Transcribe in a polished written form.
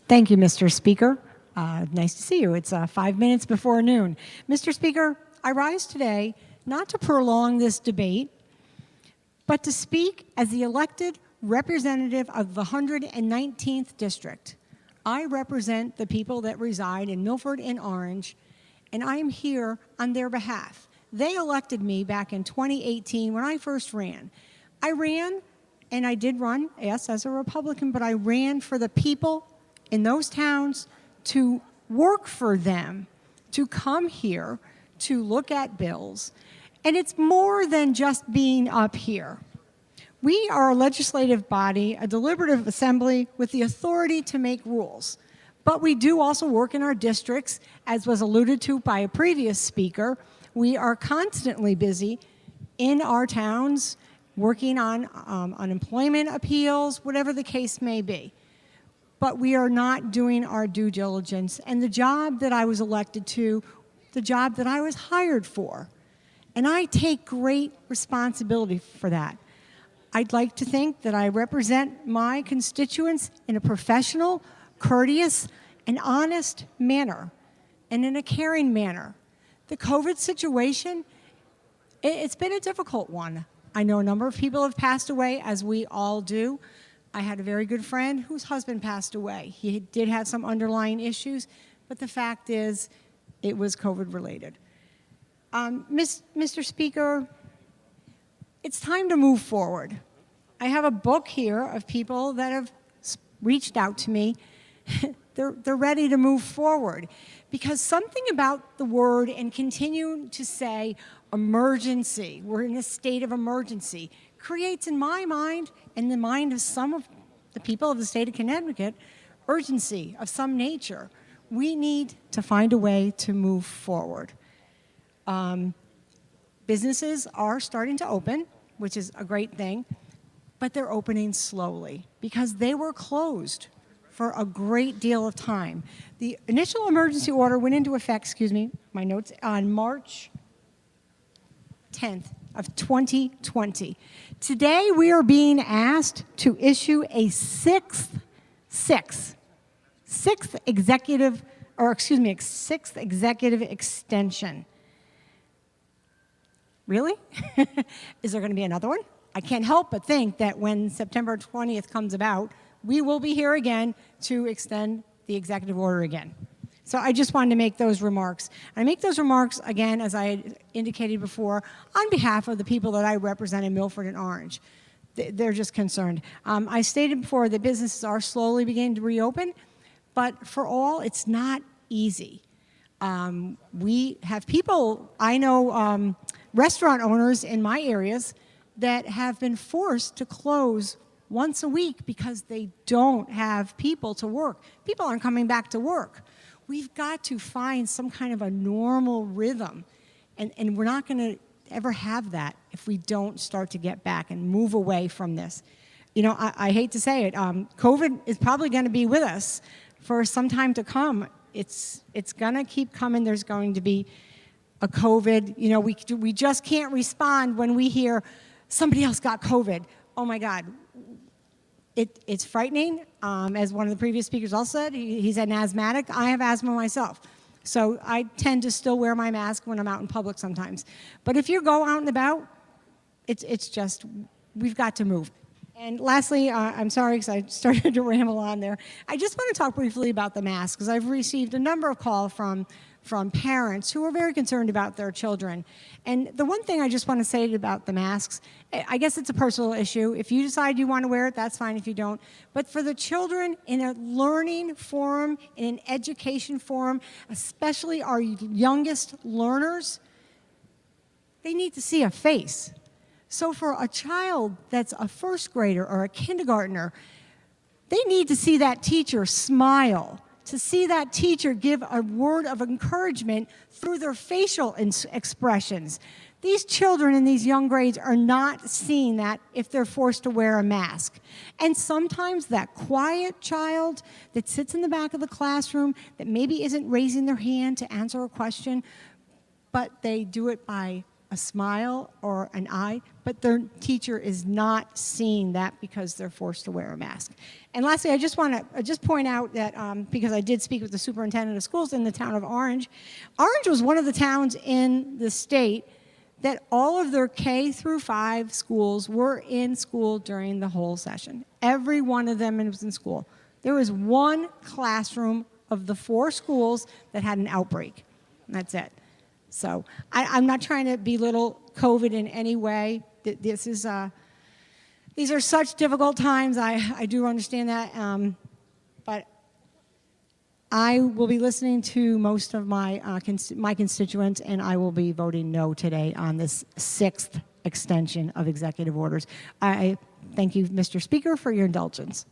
Thank you, Mr. Speaker. Nice to see you. It's 5 minutes before noon. Mr. Speaker, I rise today not to prolong this debate, but to speak as the elected representative of the 119th District. I represent the people that reside in Milford and Orange, and I am here on their behalf. They elected me back in 2018 when I first ran. I ran, and I did run, yes, as a Republican, but I ran for the people in those towns to work for them, to come here, to look at bills. And it's more than just being up here. We are a legislative body, a deliberative assembly with the authority to make rules. But we do also work in our districts, as was alluded to by a previous speaker. We are constantly busy in our towns working on unemployment appeals, whatever the case may be. But we are not doing our due diligence. And the job that I was elected to, the job that I was hired for, and I take great responsibility for that. I'd like to think that I represent my constituents in a professional, courteous, and honest manner, and in a caring manner. The COVID situation, it's been a difficult one. I know a number of people have passed away, as we all do. I had a very good friend whose husband passed away. He did have some underlying issues, but the fact is, it was COVID-related. Mr. Speaker, it's time to move forward. I have a book here of people that have reached out to me. They're ready to move forward because something about the word and continue to say emergency, we're in a state of emergency, creates in my mind and the mind of some of the people of the state of Connecticut urgency of some nature. We need to find a way to move forward. Businesses are starting to open, which is a great thing, but they're opening slowly because they were closed for a great deal of time. The initial emergency order went into effect, my notes, on March 10th of 2020. Today, we are being asked to issue a sixth executive extension. Really? Is there going to be another one? I can't help but think that when September 20th comes about, we will be here again to extend the executive order again. So I just wanted to make those remarks. I make those remarks, again, as I had indicated before, on behalf of the people that I represent in Milford and Orange. They're just concerned. I stated before that businesses are slowly beginning to reopen, but for all, it's not easy. We have people, I know restaurant owners in my areas that have been forced to close once a week because they don't have people to work. People aren't coming back to work. We've got to find some kind of a normal rhythm, and we're not going to ever have that if we don't start to get back and move away from this. You know, I hate to say it, COVID is probably going to be with us for some time to come. It's going to keep coming. There's going to be a COVID. You know, we just can't respond when we hear somebody else got COVID. Oh my God. It's frightening. As one of the previous speakers also said, he's an asthmatic. I have asthma myself. So I tend to still wear my mask when I'm out in public sometimes. But if you go out and about, it's just, we've got to move. And lastly, I'm sorry because I started to ramble on there. I just want to talk briefly about the masks because I've received a number of calls from parents who are very concerned about their children. And the one thing I just want to say about the masks, I guess it's a personal issue. If you decide you want to wear it, that's fine if you don't. But for the children in a learning forum, in an education forum, especially our youngest learners, they need to see a face. So for a child that's a first grader or a kindergartner, they need to see that teacher smile, to see that teacher give a word of encouragement through their facial expressions. These children in these young grades are not seeing that if they're forced to wear a mask. And sometimes that quiet child that sits in the back of the classroom that maybe isn't raising their hand to answer a question, but they do it by a smile or an eye, but their teacher is not seeing that because they're forced to wear a mask. And lastly, I just want to just point out that because I did speak with the superintendent of schools in the town of Orange, Orange was one of the towns in the state that all of their K through 5 schools were in school during the whole session. Every one of them was in school. There was one classroom of the 4 schools that had an outbreak. And that's it. So I'm not trying to belittle COVID in any way. These are such difficult times. I do understand that. But I will be listening to most of my constituents, and I will be voting no today on this 6th extension of executive orders. I thank you, Mr. Speaker, for your indulgence.